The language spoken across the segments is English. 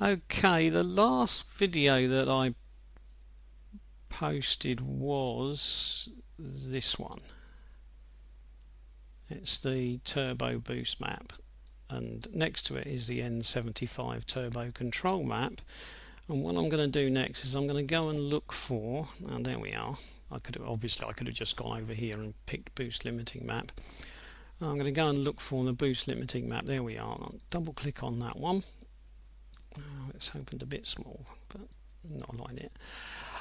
Okay, the last video that I posted was this one. It's the turbo boost map, and next to it is the N75 turbo control map. And what I'm going to do next is I'm going to go and look for, and there we are. I could have just gone over here and picked boost limiting map. I'm going to go and look for the boost limiting map. There we are. I'll double click on that one. It's opened a bit small, but not like it.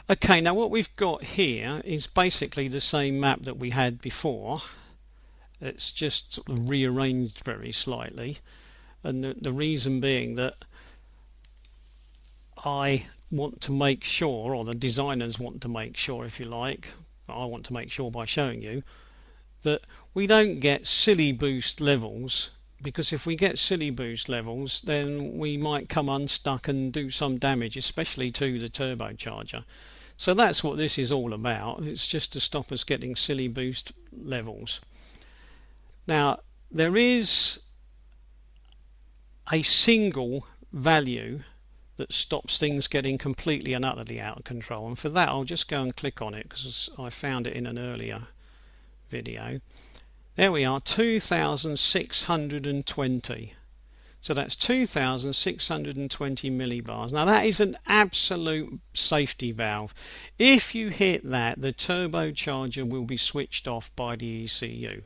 Okay, now what we've got here is basically the same map that we had before. It's just sort of rearranged very slightly, and the reason being that I want to make sure, or the designers want to make sure, if you like, I want to make sure by showing you that we don't get silly boost levels, because if we get silly boost levels then we might come unstuck and do some damage, especially to the turbocharger. So that's what this is all about. It's just to stop us getting silly boost levels. Now there is a single value that stops things getting completely and utterly out of control, and for that I'll just go and click on it because I found it in an earlier video. There we are, 2620. So that's 2620 millibars. Now that is an absolute safety valve. If you hit that, the turbocharger will be switched off by the ECU.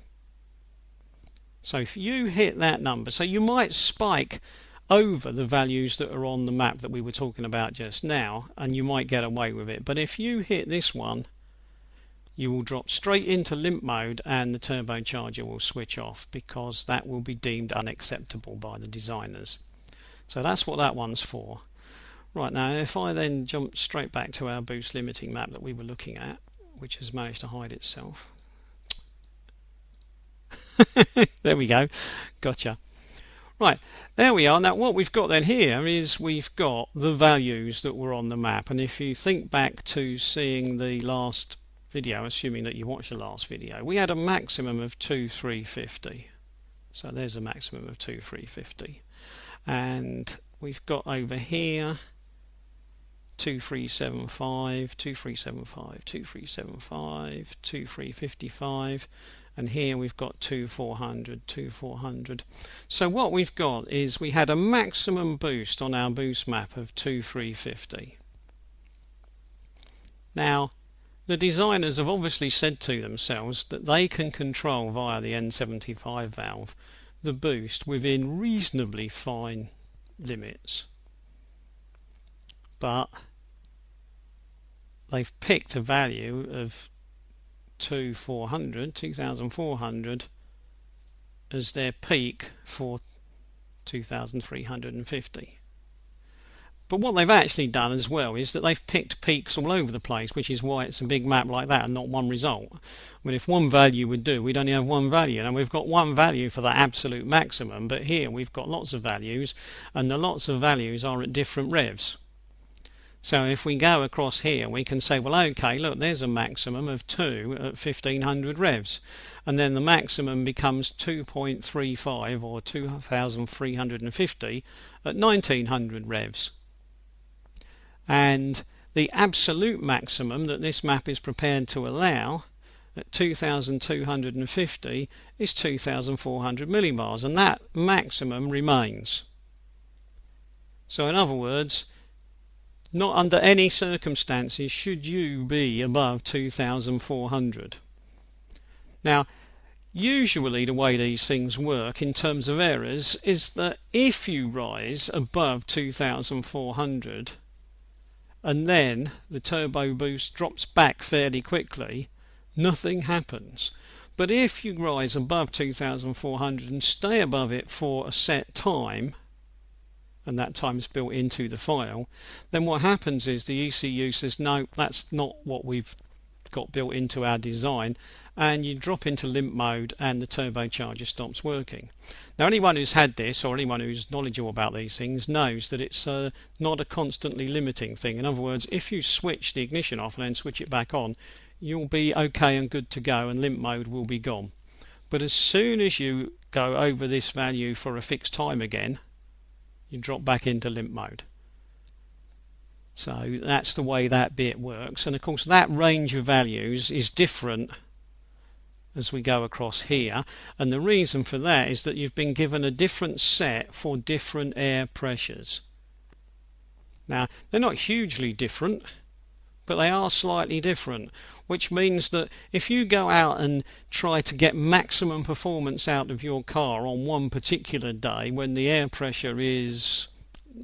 So if you hit that number, so you might spike over the values that are on the map that we were talking about just now, and you might get away with it. But if you hit this one, you will drop straight into limp mode and the turbocharger will switch off, because that will be deemed unacceptable by the designers. So that's what that one's for. Right, now if I then jump straight back to our boost limiting map that we were looking at, which has managed to hide itself. There we go, gotcha. Right, there we are. Now what we've got then here is we've got the values that were on the map, and if you think back to seeing the last video, assuming that you watched the last video, we had a maximum of 2350. So there's a maximum of 2350, and we've got over here 2375, 2375, 2375, 2355, and here we've got 2400, 2400. So what we've got is we had a maximum boost on our boost map of 2350. Now the designers have obviously said to themselves that they can control via the N75 valve the boost within reasonably fine limits, but they've picked a value of 2400 as their peak for 2350. But what they've actually done as well is that they've picked peaks all over the place, which is why it's a big map like that and not one result. I mean, if one value would do, we'd only have one value, and we've got one value for the absolute maximum, but here we've got lots of values, and the lots of values are at different revs. So if we go across here, we can say, well, okay, look, there's a maximum of 2 at 1500 revs, and then the maximum becomes 2.35 or 2350 at 1900 revs. And the absolute maximum that this map is prepared to allow at 2250 is 2400 millibars, and that maximum remains. So in other words, not under any circumstances should you be above 2400. Now usually the way these things work in terms of errors is that if you rise above 2400 and then the turbo boost drops back fairly quickly, nothing happens. But if you rise above 2400 and stay above it for a set time, and that time is built into the file, then what happens is the ECU says, no, that's not what we've got built into our design, and you drop into limp mode and the turbocharger stops working. Now anyone who's had this, or anyone who's knowledgeable about these things, knows that it's not a constantly limiting thing. In other words, if you switch the ignition off and then switch it back on, you'll be okay and good to go, and limp mode will be gone. But as soon as you go over this value for a fixed time again, you drop back into limp mode. So that's the way that bit works, and of course that range of values is different as we go across here, and the reason for that is that you've been given a different set for different air pressures. Now they're not hugely different, but they are slightly different, which means that if you go out and try to get maximum performance out of your car on one particular day when the air pressure is,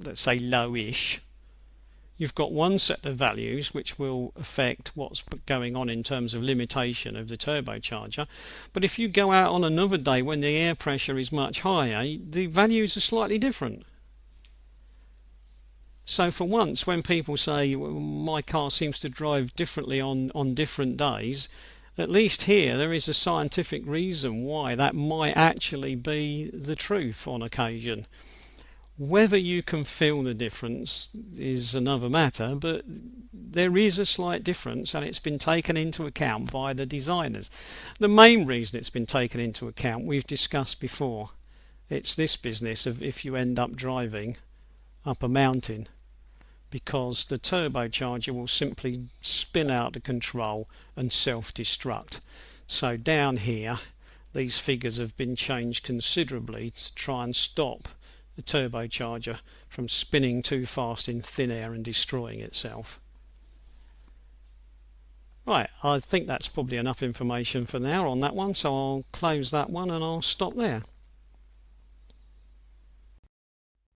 let's say, lowish, you've got one set of values which will affect what's going on in terms of limitation of the turbocharger. But if you go out on another day when the air pressure is much higher, the values are slightly different. So for once, when people say, well, my car seems to drive differently on different days, at least here there is a scientific reason why that might actually be the truth on occasion. Whether you can feel the difference is another matter, but there is a slight difference, and it's been taken into account by the designers. The main reason it's been taken into account we've discussed before. It's this business of if you end up driving up a mountain, because the turbocharger will simply spin out of control and self-destruct. So down here these figures have been changed considerably to try and stop the turbocharger from spinning too fast in thin air and destroying itself. Right, I think that's probably enough information for now on that one, so I'll close that one and I'll stop there.